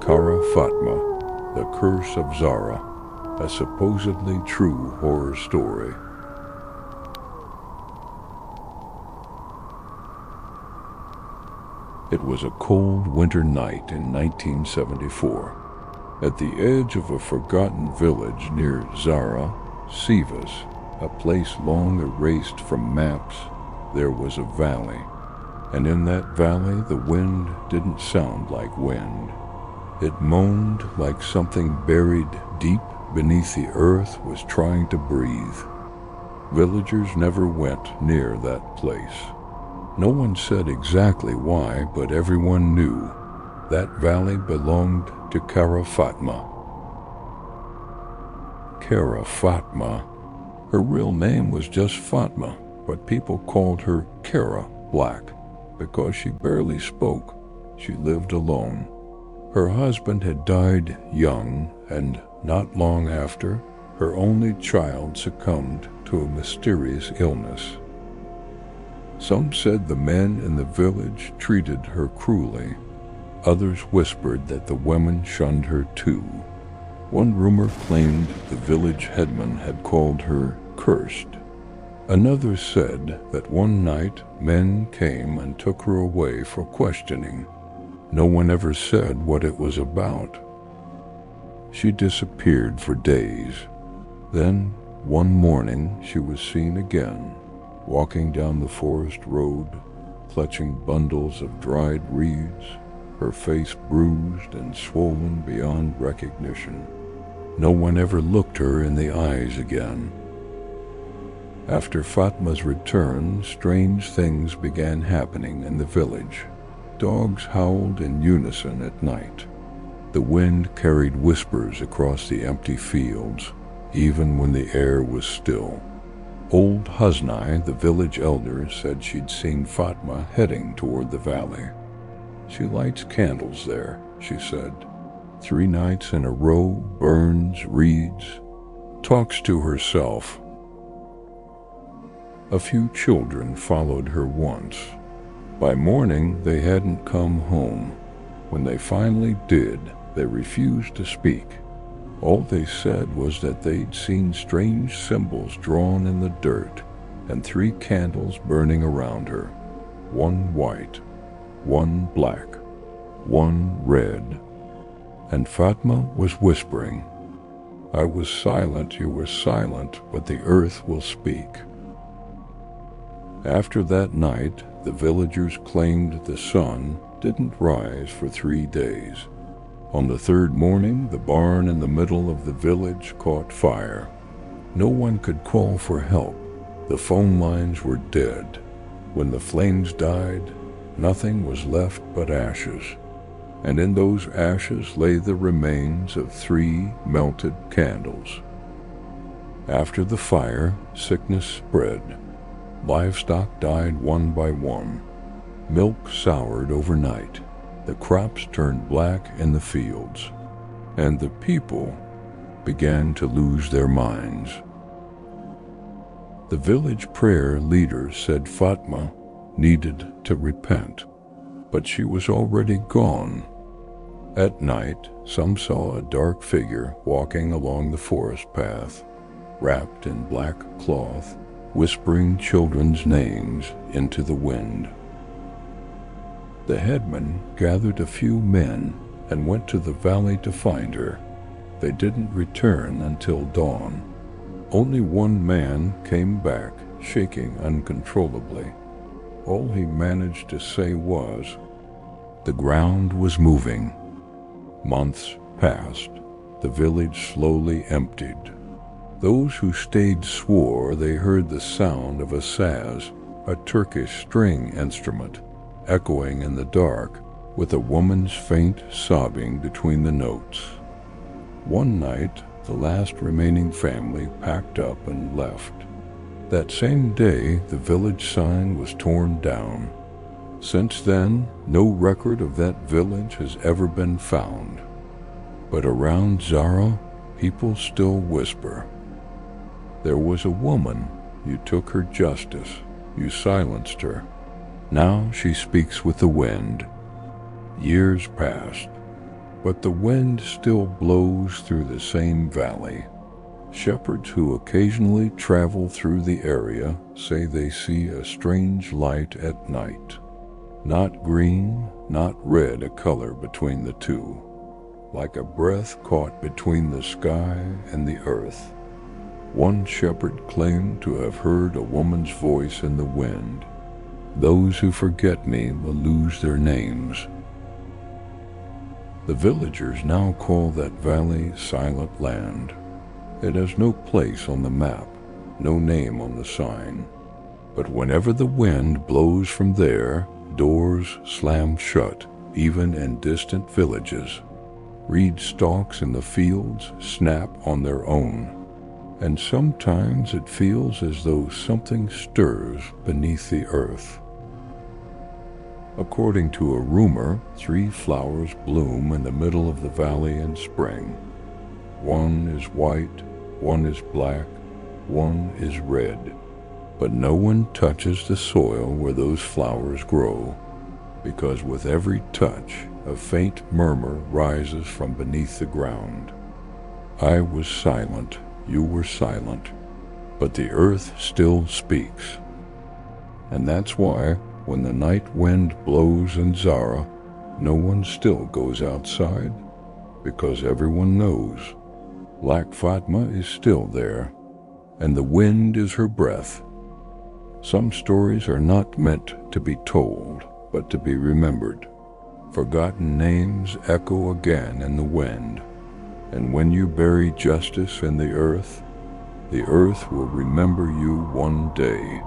Kara Fatma, The Curse of Zara, a supposedly true horror story. It was a cold winter night in 1974. At the edge of a forgotten village near Zara, Sivas, a place long erased from maps, there was a valley. And in that valley, the wind didn't sound like wind. It moaned like something buried deep beneath the earth was trying to breathe. Villagers never went near that place. No one said exactly why, but everyone knew that valley belonged to Kara Fatma. Kara Fatma. Her real name was just Fatma, but people called her Kara Black because she barely spoke. She lived alone. Her husband had died young, and not long after, her only child succumbed to a mysterious illness. Some said the men in the village treated her cruelly. Others whispered that the women shunned her too. One rumor claimed the village headman had called her cursed. Another said that one night men came and took her away for questioning. No one ever said what it was about. She disappeared for days. Then, one morning, she was seen again, walking down the forest road, clutching bundles of dried reeds, her face bruised and swollen beyond recognition. No one ever looked her in the eyes again. After Fatma's return, strange things began happening in the village. Dogs howled in unison at night. The wind carried whispers across the empty fields, even when the air was still. Old Husnai, the village elder, said she'd seen Fatma heading toward the valley. She lights candles there, she said. 3 nights in a row, burns, reads, talks to herself. A few children followed her once. By morning, they hadn't come home. When they finally did, they refused to speak. All they said was that they'd seen strange symbols drawn in the dirt and 3 candles burning around her. 1 white, 1 black, 1 red. And Fatma was whispering, "I was silent, you were silent, but the earth will speak." After that night, the villagers claimed the sun didn't rise for 3 days. On the 3rd morning, the barn in the middle of the village caught fire. No one could call for help. The phone lines were dead. When the flames died, nothing was left but ashes. And in those ashes lay the remains of 3 melted candles. After the fire, sickness spread. Livestock died one by one. Milk soured overnight. The crops turned black in the fields. And the people began to lose their minds. The village prayer leader said Fatma needed to repent, but she was already gone. At night, some saw a dark figure walking along the forest path, wrapped in black cloth, whispering children's names into the wind. The headman gathered a few men and went to the valley to find her. They didn't return until dawn. Only one man came back, shaking uncontrollably. All he managed to say was, "The ground was moving." Months passed. The village slowly emptied. Those who stayed swore they heard the sound of a saz, a Turkish string instrument, echoing in the dark, with a woman's faint sobbing between the notes. One night, the last remaining family packed up and left. That same day, the village sign was torn down. Since then, no record of that village has ever been found. But around Zara, people still whisper. There was a woman, you took her justice, you silenced her. Now she speaks with the wind. Years passed. but the wind still blows through the same valley. Shepherds who occasionally travel through the area say they see a strange light at night. Not green, not red, a color between the two, like a breath caught between the sky and the earth. One shepherd claimed to have heard a woman's voice in the wind. Those who forget me will lose their names. The villagers now call that valley Silent Land. It has no place on the map, no name on the sign. But whenever the wind blows from there, doors slam shut, even in distant villages. Reed stalks in the fields snap on their own, and sometimes it feels as though something stirs beneath the earth. According to a rumor, 3 flowers bloom in the middle of the valley in spring. One is white, one is black, one is red. But no one touches the soil where those flowers grow, because with every touch, a faint murmur rises from beneath the ground. I was silent, you were silent, but the earth still speaks. And that's why, when the night wind blows in Zara, no one still goes outside, because everyone knows Black Fatma is still there, and the wind is her breath. Some stories are not meant to be told, but to be remembered. Forgotten names echo again in the wind, and when you bury justice in the earth will remember you one day.